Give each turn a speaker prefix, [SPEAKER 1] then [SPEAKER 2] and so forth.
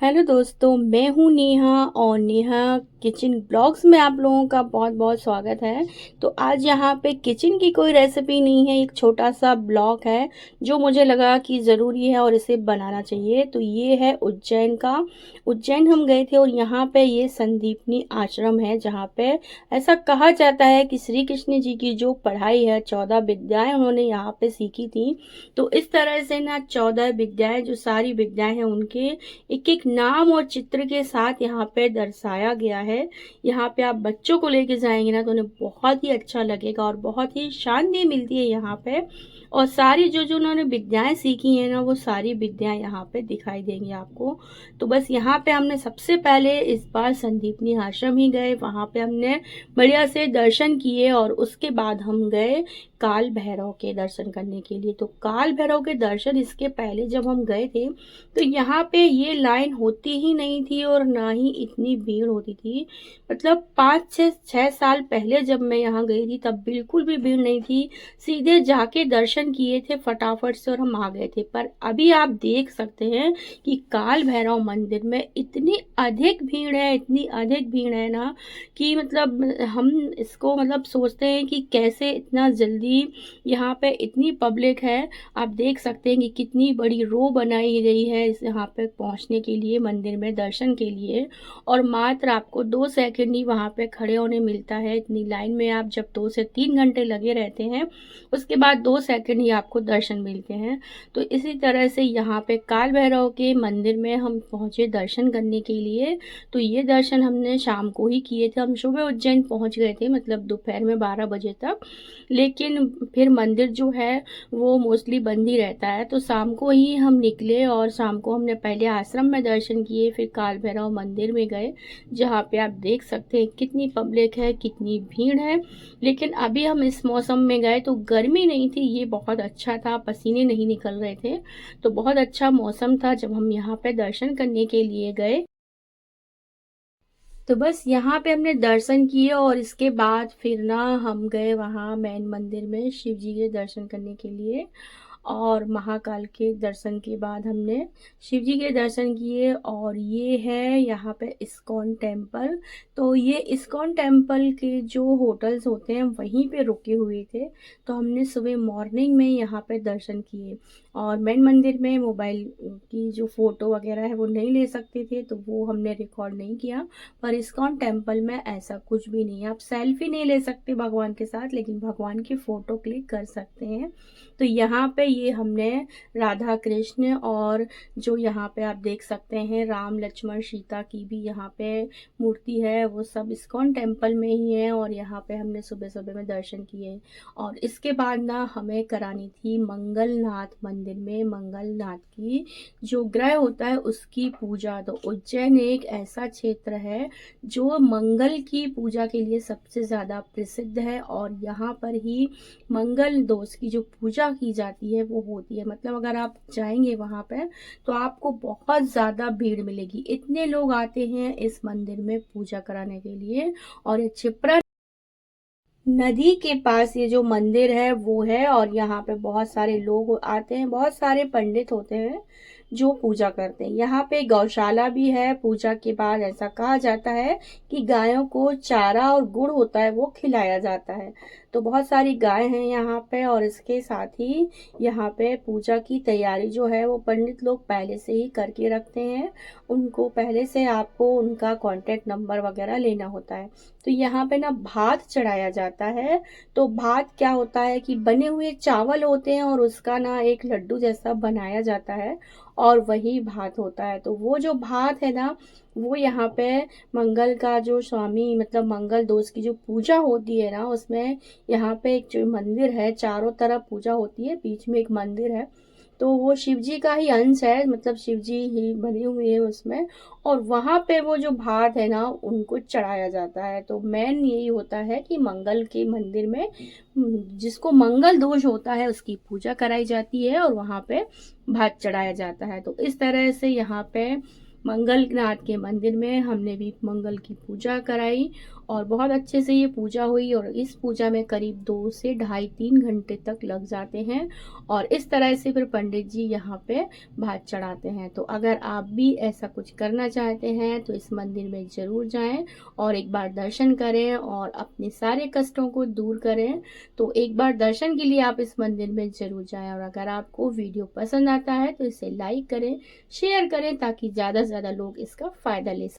[SPEAKER 1] Hello दोस्तों, मैं हूँ नेहा और नेहा किचन ब्लॉग्स में आप लोगों का बहुत बहुत स्वागत है। तो आज यहाँ पे किचन की कोई रेसिपी नहीं है, एक छोटा सा ब्लॉग है जो मुझे लगा कि ज़रूरी है और इसे बनाना चाहिए। तो ये है उज्जैन का। उज्जैन हम गए थे और यहाँ पे ये संदीपनी आश्रम है जहाँ पे ऐसा कहा जाता है कि श्री कृष्ण जी की जो पढ़ाई है 14 विद्याएं उन्होंने यहाँ पे सीखी थी। तो इस तरह से ना 14 विद्याएं जो सारी विद्याएं हैं उनके एक एक नाम और चित्र के साथ यहाँ पे दर्शाया गया है। यहाँ पे आप बच्चों को लेके जाएंगे ना तो उन्हें बहुत ही अच्छा लगेगा और बहुत ही शांति मिलती है यहाँ पे। और सारी जो जो उन्होंने विद्याएं सीखी हैं ना वो सारी विद्याएं यहाँ पे दिखाई देंगी आपको। तो बस यहाँ पे हमने सबसे पहले इस बार संदीपनी आश्रम ही गए, वहाँ पे हमने बढ़िया से दर्शन किए और उसके बाद हम गए काल भैरव के दर्शन करने के लिए। तो काल भैरव के दर्शन इसके पहले जब हम गए थे तो यहाँ पे ये लाइन होती ही नहीं थी और ना ही इतनी भीड़ होती थी। मतलब 5 से 6 साल पहले जब मैं यहाँ गई थी तब बिल्कुल भी भीड़ नहीं थी। सीधे जाके दर्शन किए थे फटाफट से और हम आ गए थे। पर अभी आप देख सकते हैं कि काल भैरव मंदिर में इतनी अधिक भीड़ है, इतनी अधिक भीड़ है ना कि मतलब हम इसको मतलब सोचते हैं कि कैसे इतना जल्दी यहाँ पे इतनी पब्लिक है। आप देख सकते हैं कि कितनी बड़ी रो बनाई गई है इस यहाँ पे पहुंचने के लिए, मंदिर में दर्शन के लिए। और मात्र आपको 2 सेकंड ही वहाँ पे खड़े होने मिलता है। इतनी लाइन में आप जब 2 से 3 घंटे लगे रहते हैं उसके बाद 2 सेकंड ही आपको दर्शन मिलते हैं। तो इसी तरह से यहाँ पे काल भैरव के मंदिर में हम पहुँचे दर्शन करने के लिए। तो ये दर्शन हमने शाम को ही किए थे। हम सुबह उज्जैन पहुँच गए थे, मतलब दोपहर में 12 बजे तक। लेकिन फिर मंदिर जो है वो मोस्टली बंद ही रहता है। तो शाम को ही हम निकले और शाम को हमने पहले आश्रम में दर्शन किए, फिर काल भैरव मंदिर में गए जहाँ पे आप देख सकते हैं कितनी पब्लिक है, कितनी भीड़ है। लेकिन अभी हम इस मौसम में गए तो गर्मी नहीं थी, ये बहुत अच्छा था, पसीने नहीं निकल रहे थे। तो बहुत अच्छा मौसम था जब हम यहाँ पे दर्शन करने के लिए गए। तो बस यहाँ पे हमने दर्शन किए और इसके बाद फिर ना हम गए वहाँ मेन मंदिर में शिव जी के दर्शन करने के लिए। और महाकाल के दर्शन के बाद हमने शिव जी के दर्शन किए। और ये है यहाँ पे इस्कॉन टेम्पल। तो ये इस्कॉन टेम्पल के जो होटल्स होते हैं वहीं पे रुके हुए थे। तो हमने सुबह मॉर्निंग में यहाँ पे दर्शन किए। और मेन मंदिर में मोबाइल की जो फ़ोटो वगैरह है वो नहीं ले सकते थे तो वो हमने रिकॉर्ड नहीं किया। पर इस्कॉन टेम्पल में ऐसा कुछ भी नहीं है, आप सेल्फी नहीं ले सकते भगवान के साथ लेकिन भगवान की फ़ोटो क्लिक कर सकते हैं। तो यहाँ पे ये हमने राधा कृष्ण और जो यहाँ पे आप देख सकते हैं राम लक्ष्मण सीता की भी यहाँ पे मूर्ति है, वो सब इस्कॉन टेम्पल में ही है। और यहाँ पे हमने सुबह सुबह में दर्शन किए। और इसके बाद ना हमें करानी थी मंगलनाथ मंदिर में मंगलनाथ की जो ग्रह होता है उसकी पूजा। तो उज्जैन एक ऐसा क्षेत्र है जो मंगल की पूजा के लिए सबसे ज़्यादा प्रसिद्ध है। और यहाँ पर ही मंगल दोष की जो पूजा की जाती है वो होती है। मतलब अगर आप जाएंगे वहाँ पे तो आपको बहुत ज़्यादा भीड़ मिलेगी, इतने लोग आते हैं इस मंदिर में पूजा कराने के लिए। और ये क्षिप्रा नदी के पास ये जो मंदिर है वो है। और यहाँ पे बहुत सारे लोग आते हैं, बहुत सारे पंडित होते हैं जो पूजा करते हैं। यहाँ पे गौशाला भी है। पूजा के बाद ऐसा कहा जाता है कि गायों को चारा और गुड़ होता है वो खिलाया जाता है। तो बहुत सारी गाय हैं यहाँ पे। और इसके साथ ही यहाँ पे पूजा की तैयारी जो है वो पंडित लोग पहले से ही करके रखते हैं। उनको पहले से आपको उनका कांटेक्ट नंबर वगैरह लेना होता है। तो यहाँ पे ना भात चढ़ाया जाता है। तो भात क्या होता है कि बने हुए चावल होते हैं और उसका ना एक लड्डू जैसा बनाया जाता है और वही भात होता है। तो वो जो भात है ना वो यहाँ पे मंगल का जो स्वामी मतलब मंगल दोष की जो पूजा होती है ना उसमें यहाँ पे एक जो मंदिर है, चारों तरफ पूजा होती है, बीच में एक मंदिर है। तो वो शिव जी का ही अंश है, मतलब शिव जी ही बने हुए हैं उसमें। और वहां पे वो जो भात है ना उनको चढ़ाया जाता है। तो मेन यही होता है कि मंगल के मंदिर में जिसको मंगल दोष होता है उसकी पूजा कराई जाती है और वहां पे भात चढ़ाया जाता है। तो इस तरह से यहाँ पे मंगलनाथ के मंदिर में हमने भी मंगल की पूजा कराई और बहुत अच्छे से ये पूजा हुई। और इस पूजा में करीब 2 से ढाई 3 घंटे तक लग जाते हैं और इस तरह से फिर पंडित जी यहाँ पे भात चढ़ाते हैं। तो अगर आप भी ऐसा कुछ करना चाहते हैं तो इस मंदिर में ज़रूर जाएं और एक बार दर्शन करें और अपने सारे कष्टों को दूर करें। तो एक बार दर्शन के लिए आप इस मंदिर में ज़रूर जाएं। और अगर आपको वीडियो पसंद आता है तो इसे लाइक करें, शेयर करें ताकि ज़्यादा से ज़्यादा लोग इसका फ़ायदा ले सकें।